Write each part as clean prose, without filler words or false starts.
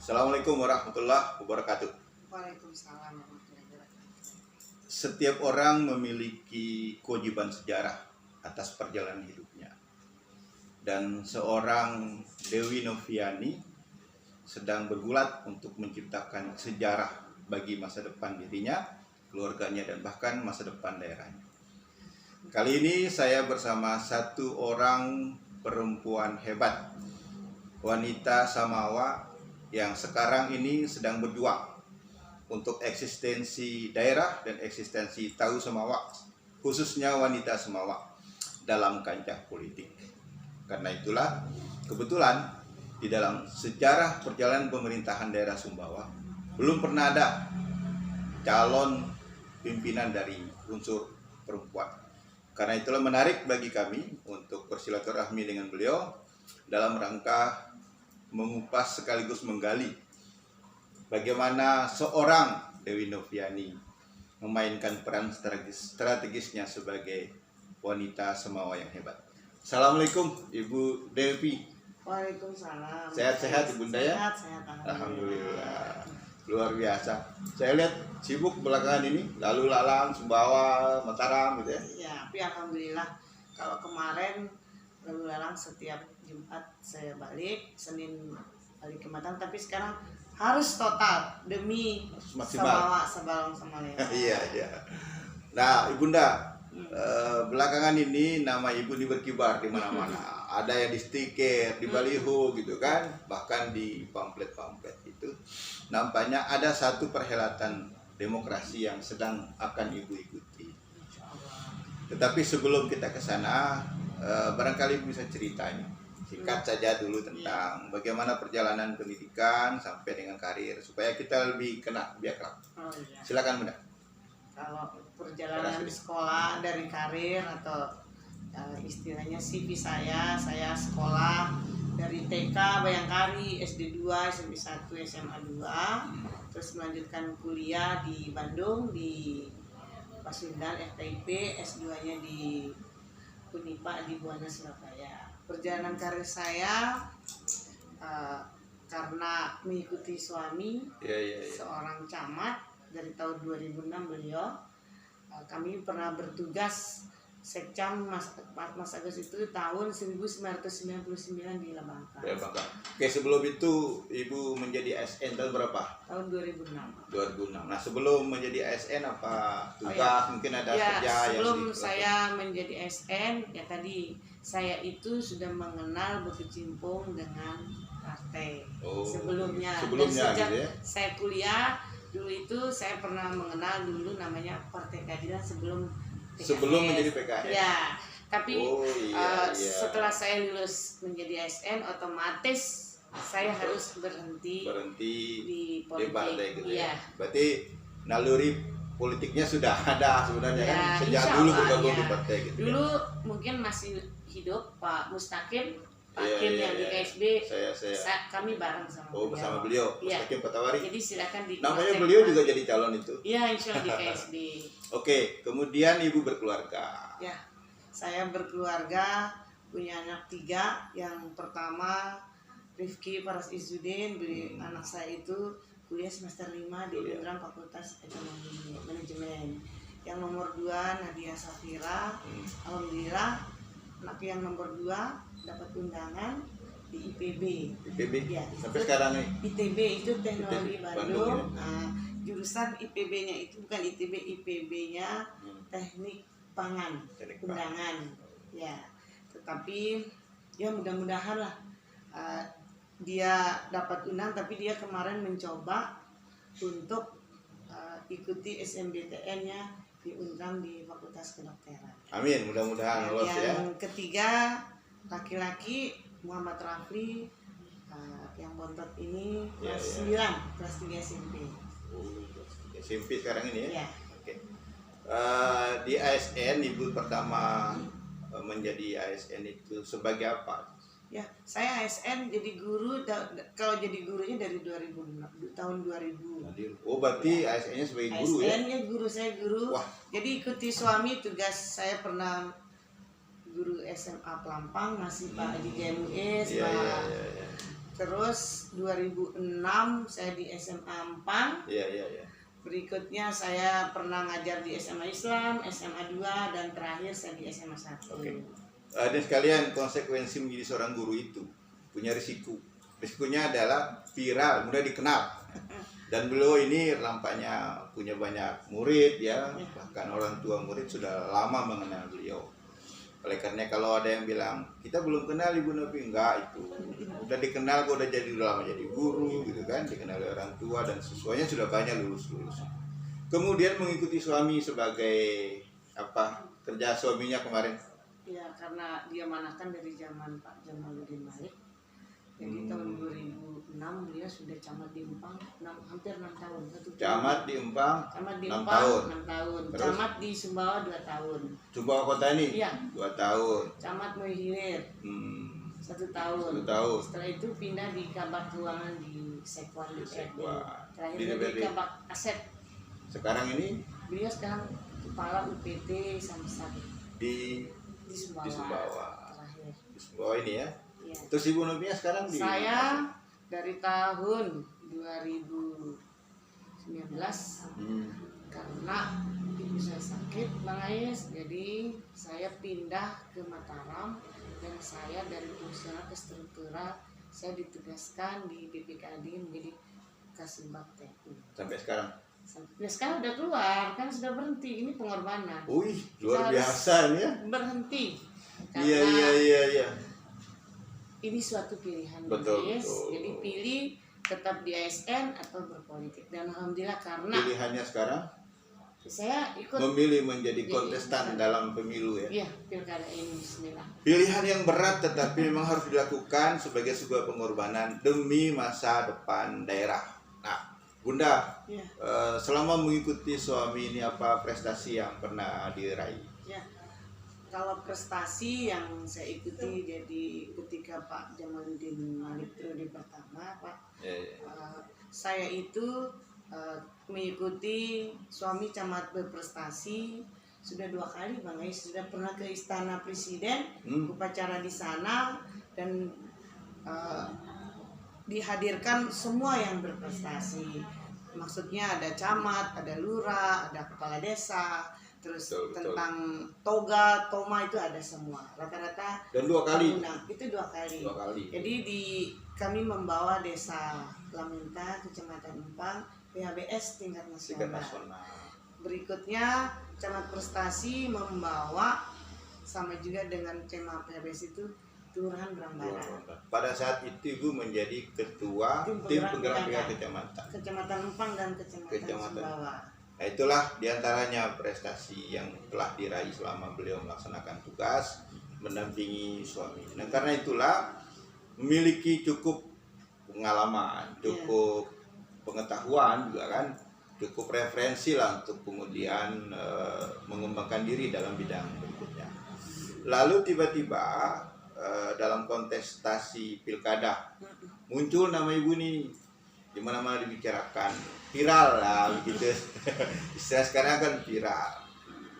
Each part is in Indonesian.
Assalamualaikum warahmatullahi wabarakatuh. Waalaikumsalam warahmatullahi wabarakatuh. Setiap orang memiliki kewajiban sejarah atas perjalanan hidupnya. Dan seorang Dewi Noviani sedang bergulat untuk menciptakan sejarah bagi masa depan dirinya, keluarganya, dan bahkan masa depan daerahnya. Kali ini saya bersama satu orang perempuan hebat, wanita Samawa yang sekarang ini sedang berjuang untuk eksistensi daerah dan eksistensi Tahu Samawa, khususnya wanita Samawa dalam kancah politik. Karena itulah kebetulan di dalam sejarah perjalanan pemerintahan daerah Sumbawa belum pernah ada calon pimpinan dari unsur perempuan. Karena itulah menarik bagi kami untuk bersilaturahmi dengan beliau dalam rangka mengupas sekaligus menggali bagaimana seorang Dewi Noviani memainkan peran strategisnya sebagai wanita Samawa yang hebat. Assalamualaikum Ibu Devi. Waalaikumsalam. Sehat-sehat Ibunda ya? Sehat. Alhamdulillah. Luar biasa. Saya lihat sibuk belakangan ini, lalu lalang Sumbawa, Mataram gitu ya. Ya, tapi alhamdulillah kalau kemarin lalu lalang setiap Jumat saya balik, Senin balik ke Mataram, tapi sekarang harus total demi maksimal. Samawa sama Lema. Iya. Nah, Ibunda, belakangan ini nama Ibu berkibar di mana-mana. Ada yang di stiker, di baliho gitu kan, bahkan di pamflet-pamflet itu. Nampaknya ada satu perhelatan demokrasi yang sedang akan Ibu ikuti. Tetapi sebelum kita ke sana, barangkali Ibu bisa ceritanya singkat saja dulu tentang bagaimana perjalanan pendidikan sampai dengan karir supaya kita lebih kena biar kelak. Silakan Bunda. Kalau perjalanan sekolah dari karir atau istilahnya CV saya sekolah dari TK Bayangkari, SD 2, SMP 1, SMA 2, terus melanjutkan kuliah di Bandung di Pasundan FKIP, S2-nya di Unipa di Buana Surabaya. Perjalanan karir saya karena mengikuti suami seorang camat dari tahun 2006 beliau, kami pernah bertugas Sekcam Mas Agus itu tahun 1999 di Lembangka. Oke, sebelum itu Ibu menjadi ASN tahun berapa? Tahun 2006. Nah, sebelum menjadi ASN apa tugas mungkin ada kerja sebelum saya menjadi ASN ya tadi saya itu sudah mengenal berkecimpung dengan partai sebelumnya dan sejak gitu ya? Saya kuliah dulu itu saya pernah mengenal dulu namanya Partai Keadilan sebelum menjadi PKS. Ya, tapi setelah saya lulus menjadi ASN otomatis saya harus berhenti di politik. Partai gitu ya. Berarti naluri politiknya sudah ada sebenarnya ya, kan sejak dulu bergabung di partai gitu. Dulu mungkin masih hidup Pak Mustaqim, Kim yang di KSB, kami bareng sama beliau. Bersama beliau, Mustaqim Patawari. Jadi silakan di. Namanya beliau juga jadi calon itu. Iya, insya Allah di KSB. Oke, kemudian Ibu berkeluarga. Ya, saya berkeluarga, punya anak 3. Yang pertama Rifki Paras Izudin, anak saya itu kuliah semester 5 di Unram Fakultas Ekonomi Manajemen. Yang nomor 2 Nadia Safira, alhamdulillah anak yang nomor 2 dapat undangan di IPB. Ya, sampai sekarang nih. ITB itu Teknologi Bandung. Jurusan IPB-nya itu bukan ITB, IPB-nya Teknik Pangan, undangan. Ya, tetapi ya mudah-mudahan lah dia dapat undang, tapi dia kemarin mencoba untuk ikuti SMBTN-nya diundang di Fakultas Kedokteran. Amin, mudah-mudahan lolos ya. Yang ketiga laki-laki Muhammad Rafli yang bontot ini kelas 9, kelas 3 SMP. SMP sekarang ini ya? Ya. Oke. Di ASN Ibu pertama menjadi ASN itu sebagai apa? Ya, saya ASN jadi guru. Kalau jadi gurunya dari 2006, tahun 2000. Oh, berarti ASN-nya sebagai guru ya? ASN-nya saya guru. Wah. Jadi ikuti suami tugas saya pernah guru SMA Pelampang, masih Pak di GMUS, Pak Terus 2006 saya di SMA Ampang. Iya, iya, iya. Berikutnya saya pernah ngajar di SMA Islam, SMA 2, dan terakhir saya di SMA 1. Oke. Dan sekalian, konsekuensi menjadi seorang guru itu punya risiko. Risikonya adalah viral, mudah dikenal. Dan beliau ini nampaknya punya banyak murid ya, bahkan orang tua murid sudah lama mengenal beliau. Oleh karena kalau ada yang bilang kita belum kenal Ibu Novi, enggak, itu udah dikenal, kok udah lama jadi guru gitu kan, dikenal oleh orang tua dan siswanya sudah banyak lulus. Kemudian mengikuti suami sebagai apa, kerja suaminya kemarin? Ya, karena dia manahkan dari zaman Pak Jamaluddin Malik. Jadi tahun 2006 dia sudah camat di Empang, hampir 6 tahun. Camat di Empang, camat di 6 Empang, tahun. 6 tahun. Terus? Camat di Sumbawa 2 tahun. Sumbawa kota ini? Iya. 2 tahun. Camat Muhilir 1 tahun. 1 tahun. Setelah itu pindah di Kabak Keuangan di Sekwan DPRD. Terakhir Di di DPRD. Kabak Aset. Sekarang ini Beliau sekarang kepala UPT Samsat di Sumbawa. Di Sumbawa. Terakhir. Di Sumbawa ini ya. Iya. Terus Ibu Novinya sekarang di Saya dari tahun 2019 karena ibu saya sakit, Bang Ais, jadi saya pindah ke Mataram dan saya dari fungsional ke struktural saya ditugaskan di BPKAD menjadi Kasubag TNI. sampai sekarang. Sampai sekarang udah keluar, kan sudah berhenti, ini pengorbanan. Wih, luar Harus biasa ini ya. Berhenti. Iya, Karena iya. ini suatu pilihan, Betul, guys. betul. Jadi pilih tetap di ASN atau berpolitik. Dan alhamdulillah karena Pilihannya sekarang saya ikut memilih menjadi Jadi, kontestan dalam pemilu ya. ya pilkada ini, bismillah. Pilihan yang berat tetapi memang harus dilakukan sebagai sebuah pengorbanan demi masa depan daerah. Nah, Bunda, Ya, selama mengikuti suami ini apa prestasi yang pernah diraih? ya. Kalau prestasi yang saya ikuti jadi ketika Pak Jamaluddin Malik periode pertama, Pak, saya itu mengikuti suami camat berprestasi sudah 2 kali, Bang Ais. Sudah pernah ke Istana Presiden, upacara di sana, dan dihadirkan semua yang berprestasi. Maksudnya ada camat, ada lurah, ada kepala desa, terus Betul. tentang toga, toma itu ada semua. Rata-rata Dan 2 kali. itu 2 kali. 2 kali. Jadi kami membawa desa Laminta, Kecamatan Empang, PHBS tingkat Tingkat nasional. nasional. Berikutnya camat prestasi membawa sama juga dengan tema PHBS itu Kelurahan Brambara. Pada saat itu Ibu menjadi ketua Tim tim penggerak penggerak PKK. kecamatan. Kecamatan Empang dan Kecamatan Kecamatan. Sumbawa. Nah, itulah diantaranya prestasi yang telah diraih selama beliau melaksanakan tugas mendampingi suami. Nah, karena itulah memiliki cukup pengalaman, cukup pengetahuan juga kan, cukup referensi lah untuk kemudian mengembangkan diri dalam bidang berikutnya. Lalu tiba-tiba dalam kontestasi pilkada muncul nama Ibu nih, di mana-mana dibicarakan, viral lah begitu. Istilah sekarang kan viral.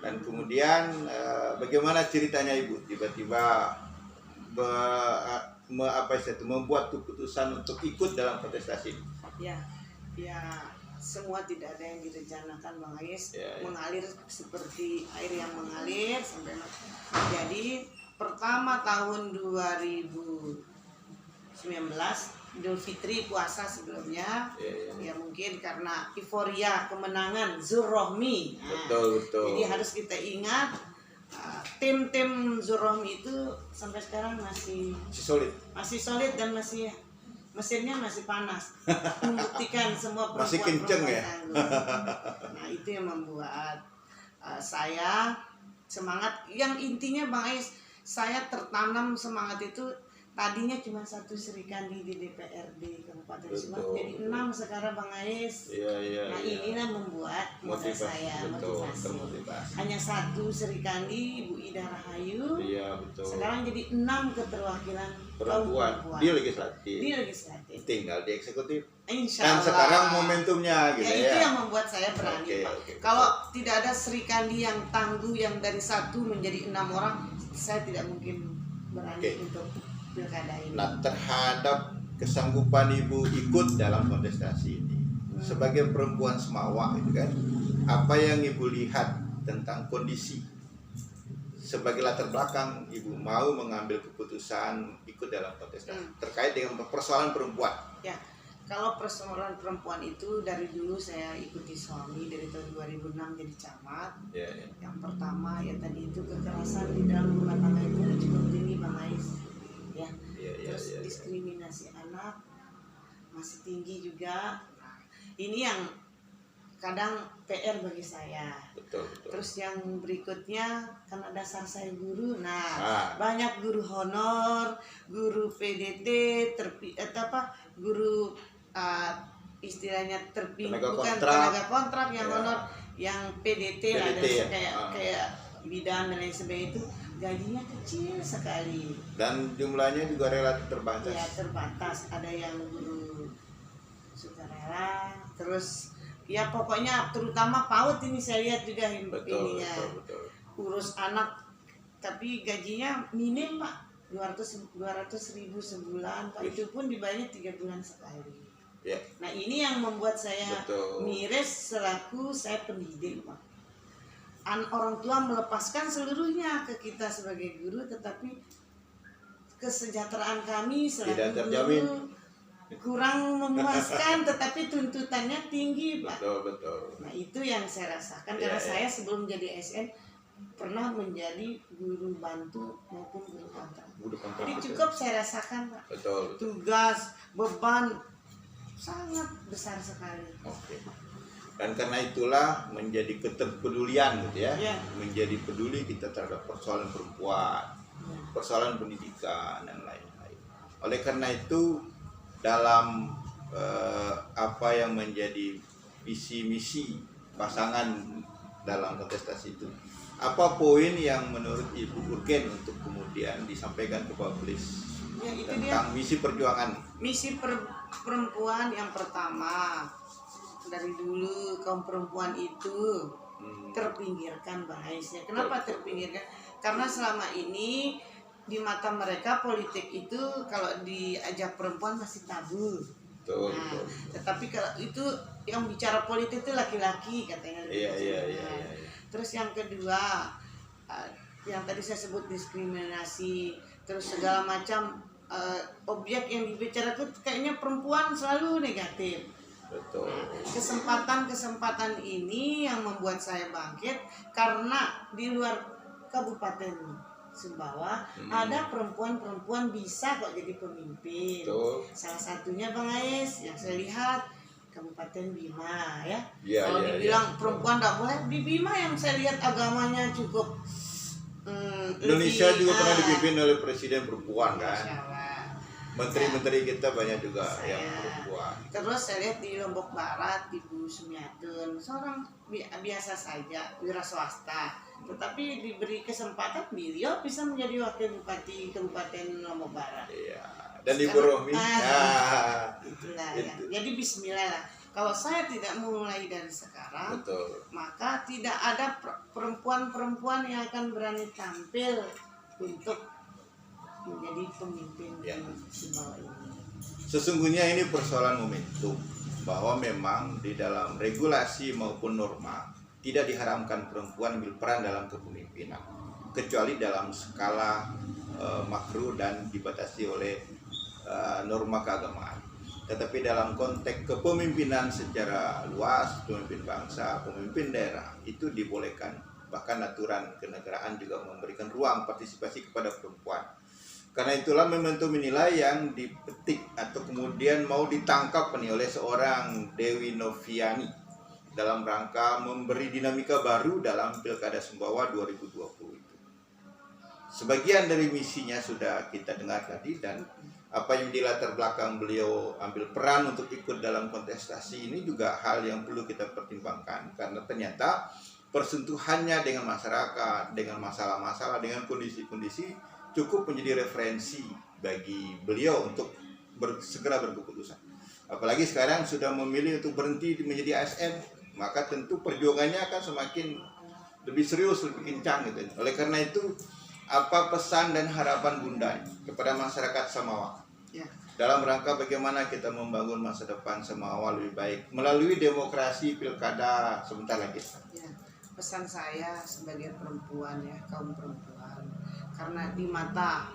Dan kemudian bagaimana ceritanya Ibu tiba-tiba membuat keputusan untuk ikut dalam kontestasi ini? Ya, semua tidak ada yang direncanakan, Bang Ais. Ya. Mengalir seperti air yang mengalir sampai jadi pertama tahun 2019 Idul Fitri, puasa sebelumnya, ya mungkin karena euforia kemenangan Zulrohmi. Betul. Jadi harus kita ingat tim-tim Zulrohmi itu sampai sekarang masih solid dan masih mesinnya masih panas, membuktikan semua masih kenceng ya. Nah, itu yang membuat saya semangat. Yang intinya, Bang Ais, saya tertanam semangat itu tadinya cuma 1 Serikandi di DPRD Kabupaten Subang, jadi 6 sekarang, Bang Ais. Nah, inilah membuat modal saya motivasi. Hanya 1 Serikandi, Bu Ida Rahayu. Iya, betul. Sekarang jadi 6 keterwakilan perempuan di legislatif. Tinggal di eksekutif. Insya Dan Allah. sekarang momentumnya gitu Itu ya. yang membuat saya berani, Pak. Kalau tidak ada Serikandi yang tangguh yang dari 1 menjadi 6 orang, saya tidak mungkin berani untuk pilkada ini. Nah, terhadap kesanggupan ibu ikut dalam kontestasi ini sebagai perempuan Semawa itu kan, apa yang ibu lihat tentang kondisi sebagai latar belakang ibu mau mengambil keputusan ikut dalam kontestasi terkait dengan persoalan perempuan? Ya, kalau persoalan perempuan itu dari dulu saya ikuti suami dari tahun 2006 jadi camat. Yang pertama ya tadi itu kekerasan di dalam rumah tangga itu cukup tinggi Bang Ais. Terus diskriminasi anak masih tinggi juga. Nah, ini yang kadang PR bagi saya. Betul. Terus yang berikutnya karena dasar saya guru, banyak guru honor, guru PDT, guru istilahnya bukan tenaga kontrak yang honor, yang PDT lah, kayak bidan dan lain sebagainya itu gajinya kecil sekali. Dan jumlahnya juga relatif terbatas. Ya terbatas, ada yang guru sukarela, terus ya pokoknya terutama PAUD ini saya lihat juga ininya. Betul. Urus anak tapi gajinya minim Pak, 200 ribu sebulan Pak, itu pun dibayarnya 3 bulan sekali. Nah ini yang membuat saya miris selaku saya pendidik Pak. Orang tua melepaskan seluruhnya ke kita sebagai guru, tetapi kesejahteraan kami selaku guru kurang memuaskan, tetapi tuntutannya tinggi Pak. Betul. Nah itu yang saya rasakan karena saya sebelum jadi ASN pernah menjadi guru bantu maupun guru kontrak. Jadi cukup saya rasakan Pak. Tugas, beban sangat besar sekali. Dan karena itulah menjadi keterpedulian gitu ya, menjadi peduli kita terhadap persoalan perempuan, persoalan pendidikan dan lain-lain. Oleh karena itu dalam apa yang menjadi visi misi pasangan dalam kontestasi itu, apa poin yang menurut Ibu urgen untuk kemudian disampaikan ke publik tentang misi perjuangan? Misi perempuan yang pertama, dari dulu kaum perempuan itu terpinggirkan Bang Ais. Kenapa terpinggirkan? Karena selama ini di mata mereka politik itu kalau diajak perempuan masih tabu. Tetapi kalau itu yang bicara politik itu laki-laki katanya. Terus yang kedua, yang tadi saya sebut diskriminasi, terus segala macam objek yang dibicarakan kayaknya perempuan selalu negatif. Kesempatan ini yang membuat saya bangkit karena di luar Kabupaten Sumbawa ada perempuan-perempuan bisa kok jadi pemimpin. Salah satunya Bang Ais yang saya lihat Kabupaten Bima ya. Kalau dibilang perempuan tidak boleh, di Bima yang saya lihat agamanya cukup Indonesia juga pernah dipimpin oleh presiden perempuan kan. Menteri-menteri kita banyak juga yang perempuan. Terus saya lihat di Lombok Barat, Ibu Sumiatun, seorang biasa saja, wira swasta, tetapi diberi kesempatan beliau bisa menjadi wakil bupati Kabupaten Lombok Barat. Dan Ibu Rohmi. Itulah ya. Jadi Bismillah lah. Kalau saya tidak mulai dari sekarang, maka tidak ada perempuan-perempuan yang akan berani tampil untuk menjadi pemimpin di Sumbawa ini. Sesungguhnya ini persoalan momentum, bahwa memang di dalam regulasi maupun norma tidak diharamkan perempuan ambil peran dalam kepemimpinan, kecuali dalam skala makro dan dibatasi oleh norma keagamaan. Tetapi dalam konteks kepemimpinan secara luas, pemimpin bangsa, pemimpin daerah, itu dibolehkan. Bahkan aturan kenegaraan juga memberikan ruang partisipasi kepada perempuan. Karena itulah momentum inilah yang dipetik atau kemudian mau ditangkap nih oleh seorang Dewi Noviani dalam rangka memberi dinamika baru dalam Pilkada Sumbawa 2020 itu. Sebagian dari misinya sudah kita dengar tadi, dan apa yang di latar belakang beliau ambil peran untuk ikut dalam kontestasi ini juga hal yang perlu kita pertimbangkan, karena ternyata persentuhannya dengan masyarakat, dengan masalah-masalah, dengan kondisi-kondisi cukup menjadi referensi bagi beliau untuk segera berkeputusan. Apalagi sekarang sudah memilih untuk berhenti menjadi ASN, maka tentu perjuangannya akan semakin lebih serius, lebih kencang gitu. Oleh karena itu, apa pesan dan harapan Bunda kepada masyarakat Samawa? Ya, dalam rangka bagaimana kita membangun masa depan Semawa lebih baik melalui demokrasi pilkada sebentar lagi. Ya, pesan saya sebagai perempuan ya, kaum perempuan, karena di mata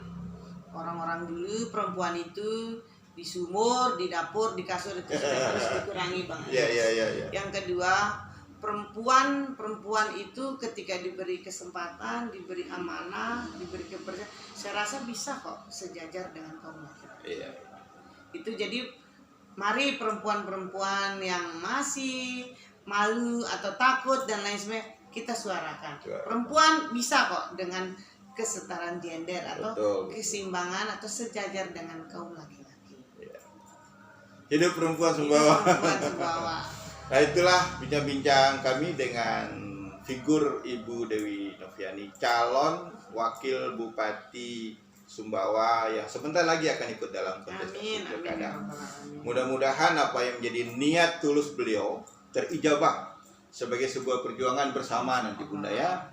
orang-orang dulu perempuan itu di sumur, di dapur, di kasur itu sudah harus dikurangi Bang. Iya. Yang kedua, perempuan itu ketika diberi kesempatan, diberi amanah, diberi kepercayaan, saya rasa bisa kok sejajar dengan kaum laki-laki. Iya. Itu jadi mari perempuan-perempuan yang masih malu atau takut dan lain sebagainya kita suarakan. Perempuan bisa kok dengan kesetaraan gender atau Betul. keseimbangan atau sejajar dengan kaum laki-laki. Hidup perempuan Itu Sumbawa. perempuan Sumbawa. Nah itulah bincang-bincang kami dengan figur Ibu Dewi Noviani, calon wakil Bupati Sumbawa yang sebentar lagi akan ikut dalam kontestasi pilkada. Mudah-mudahan apa yang menjadi niat tulus beliau terijabah sebagai sebuah perjuangan bersama nanti Bunda ya.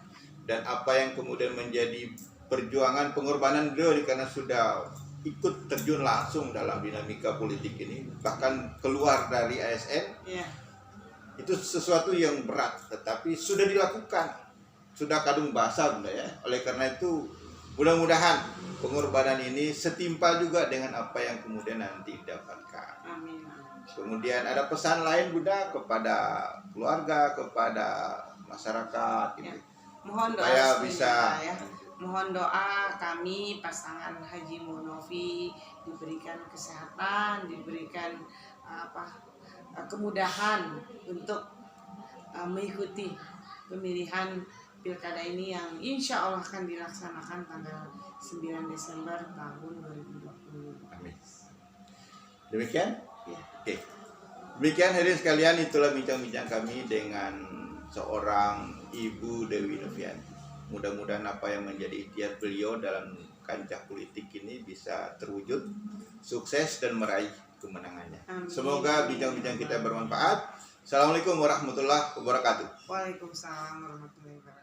Dan apa yang kemudian menjadi perjuangan pengorbanan beliau karena sudah ikut terjun langsung dalam dinamika politik ini, bahkan keluar dari ASN. Itu sesuatu yang berat, tetapi sudah dilakukan, sudah kadung basah Bunda ya. Oleh karena itu mudah-mudahan pengorbanan ini setimpal juga dengan apa yang kemudian nanti didapatkan. Amin. Kemudian ada pesan lain Bunda kepada keluarga, kepada masyarakat gitu. Mohon doa Supaya restunya, bisa ya. Mohon doa kami pasangan Haji Munovi diberikan kesehatan, diberikan kemudahan untuk mengikuti pemilihan pilkada ini yang insya Allah akan dilaksanakan tanggal 9 Desember tahun 2020. Amin. Demikian? Ya. Oke. Demikian hadirin sekalian, itulah bincang-bincang kami dengan seorang Ibu Dewi Noviani. Mudah-mudahan apa yang menjadi ikhtiar beliau dalam kancah politik ini bisa terwujud, sukses dan meraih kemenangannya. Amin. Semoga bincang-bincang kita bermanfaat. Assalamualaikum warahmatullahi wabarakatuh. Waalaikumsalam warahmatullahi wabarakatuh.